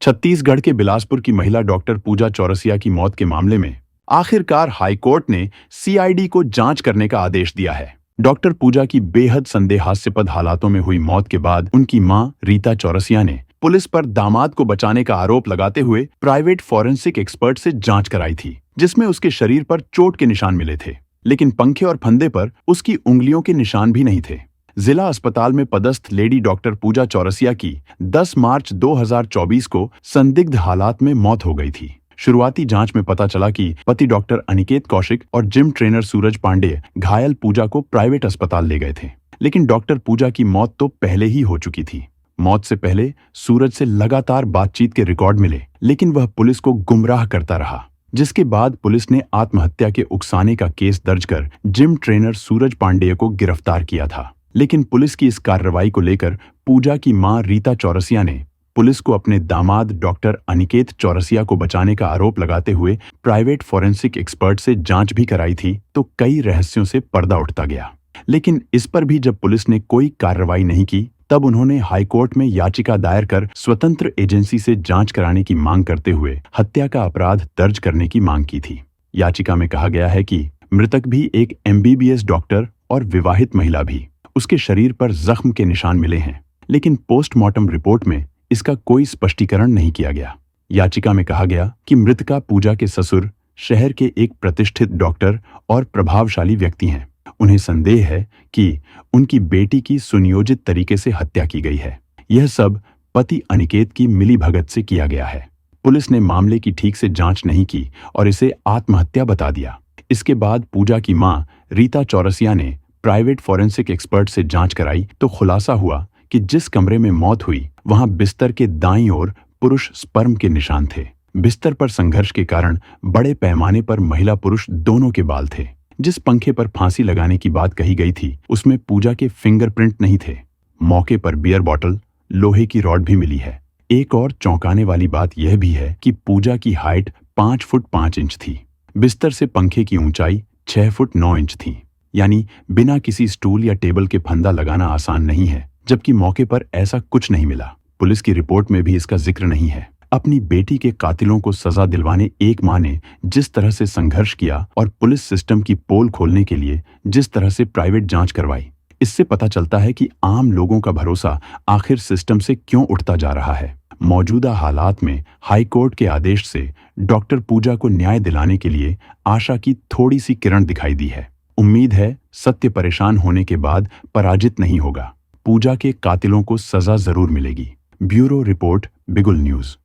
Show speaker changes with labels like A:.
A: छत्तीसगढ़ के बिलासपुर की महिला डॉक्टर पूजा चौरसिया की मौत के मामले में आखिरकार हाईकोर्ट ने सीआईडी को जांच करने का आदेश दिया है। डॉक्टर पूजा की बेहद संदेहास्पद हालातों में हुई मौत के बाद उनकी मां रीता चौरसिया ने पुलिस पर दामाद को बचाने का आरोप लगाते हुए प्राइवेट फॉरेंसिक एक्सपर्ट से जांच कराई थी, जिसमें उसके शरीर पर चोट के निशान मिले थे, लेकिन पंखे और फंदे पर उसकी उंगलियों के निशान भी नहीं थे। जिला अस्पताल में पदस्थ लेडी डॉक्टर पूजा चौरसिया की 10 मार्च 2024 को संदिग्ध हालात में मौत हो गई थी। शुरुआती जांच में पता चला कि पति डॉक्टर अनिकेत कौशिक और जिम ट्रेनर सूरज पांडे घायल पूजा को प्राइवेट अस्पताल ले गए थे, लेकिन डॉक्टर पूजा की मौत तो पहले ही हो चुकी थी। मौत से पहले सूरज से लगातार बातचीत के रिकॉर्ड मिले, लेकिन वह पुलिस को गुमराह करता रहा, जिसके बाद पुलिस ने आत्महत्या के उकसाने का केस दर्ज कर जिम ट्रेनर सूरज पांडे को गिरफ्तार किया था। लेकिन पुलिस की इस कार्रवाई को लेकर पूजा की मां रीता चौरसिया ने पुलिस को अपने दामाद डॉक्टर अनिकेत चौरसिया को बचाने का आरोप लगाते हुए प्राइवेट फॉरेंसिक एक्सपर्ट से जांच भी कराई थी, तो कई रहस्यों से पर्दा उठता गया। लेकिन इस पर भी जब पुलिस ने कोई कार्रवाई नहीं की, तब उन्होंने हाईकोर्ट में याचिका दायर कर स्वतंत्र एजेंसी से जांच कराने की मांग करते हुए हत्या का अपराध दर्ज करने की मांग की थी। याचिका में कहा गया है कि मृतक भी एक एमबीबीएस डॉक्टर और विवाहित महिला भी। उसके शरीर पर जख्म के निशान मिले हैं, लेकिन पोस्टमार्टम रिपोर्ट में इसका कोई स्पष्टीकरण नहीं किया गया। याचिका में कहा गया कि मृतका पूजा के ससुर शहर के एक प्रतिष्ठित डॉक्टर और प्रभावशाली व्यक्ति हैं। उन्हें संदेह है कि उनकी बेटी की सुनियोजित तरीके से हत्या की गई है। यह सब पति अनिकेत की मिलीभगत से किया गया है। पुलिस ने मामले की ठीक से जांच नहीं की और इसे आत्महत्या बता दिया। इसके बाद पूजा की मां रीता चौरसिया ने प्राइवेट फॉरेंसिक एक्सपर्ट से जांच कराई, तो खुलासा हुआ कि जिस कमरे में मौत हुई वहां बिस्तर के दाईं ओर पुरुष स्पर्म के निशान थे। बिस्तर पर संघर्ष के कारण बड़े पैमाने पर महिला पुरुष दोनों के बाल थे। जिस पंखे पर फांसी लगाने की बात कही गई थी, उसमें पूजा के फिंगरप्रिंट नहीं थे। मौके पर बियर बॉटल, लोहे की रॉड भी मिली है। एक और चौंकाने वाली बात यह भी है कि पूजा की हाइट 5 फुट 5 इंच थी। बिस्तर से पंखे की ऊंचाई 6 फुट 9 इंच थी, यानी बिना किसी स्टूल या टेबल के फंदा लगाना आसान नहीं है, जबकि मौके पर ऐसा कुछ नहीं मिला। पुलिस की रिपोर्ट में भी इसका जिक्र नहीं है। अपनी बेटी के कातिलों को सजा दिलवाने एक मां ने जिस तरह से संघर्ष किया और पुलिस सिस्टम की पोल खोलने के लिए जिस तरह से प्राइवेट जांच करवाई, इससे पता चलता है कि आम लोगों का भरोसा आखिर सिस्टम से क्यों उठता जा रहा है। मौजूदा हालात में हाईकोर्ट के आदेश से डॉक्टर पूजा को न्याय दिलाने के लिए आशा की थोड़ी सी किरण दिखाई दी है। उम्मीद है सत्य परेशान होने के बाद पराजित नहीं होगा। पूजा के कातिलों को सजा जरूर मिलेगी। ब्यूरो रिपोर्ट, बिगुल न्यूज।